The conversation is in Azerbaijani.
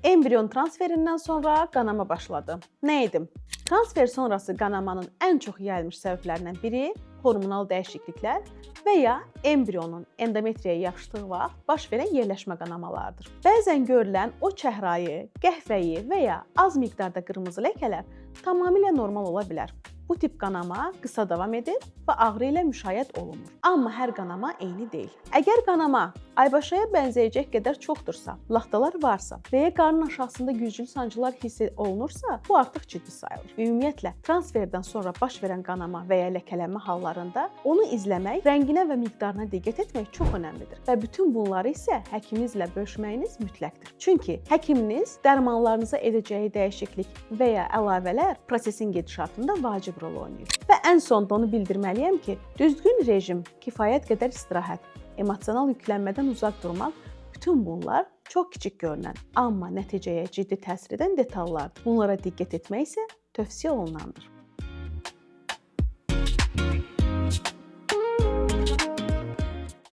Embrion transferindən sonra qanama başladı. Nə edim? Transfer sonrası qanamanın ən çox yayılmış səbəblərindən biri hormonal dəyişikliklər və ya embrionun endometriyaya yapışdığı vaxt baş verən yerləşmə qanamalarıdır. Bəzən görülən o çəhrayı, qəhvəyi və ya az miqdarda qırmızı ləkələr tamamilə normal ola bilər. Bu tip qanama qısa davam edir və ağrı ilə müşayiət olunur. Amma hər qanama eyni deyil. Əgər qanama aybaşaya bənzəyəcək qədər çoxdursa, laxtalar varsa və ya qarnın aşağısında güclü sancılar hiss olunursa, bu artıq ciddi sayılır. Ümumiyyətlə, transferdən sonra baş verən qanama və ya ləkələnmə hallarında onu izləmək, rənginə və miqdarına diqqət etmək çox önəmlidir və bütün bunları isə həkiminizlə bölüşməyiniz mütləqdir. Çünki həkiminiz dərmanlarınıza edəcəyi dəyişiklik və ya əlavələr prosesin gedişatında vacib rol oynayır. Və ən sonda onu bildirməliyəm ki, düzgün rejim, kifayət qədər istirahət, emosional yüklənmədən uzaq durmaq, bütün bunlar çox kiçik görünən, amma nəticəyə ciddi təsir edən detallardır. Bunlara diqqət etmək isə tövsiyə olunandır.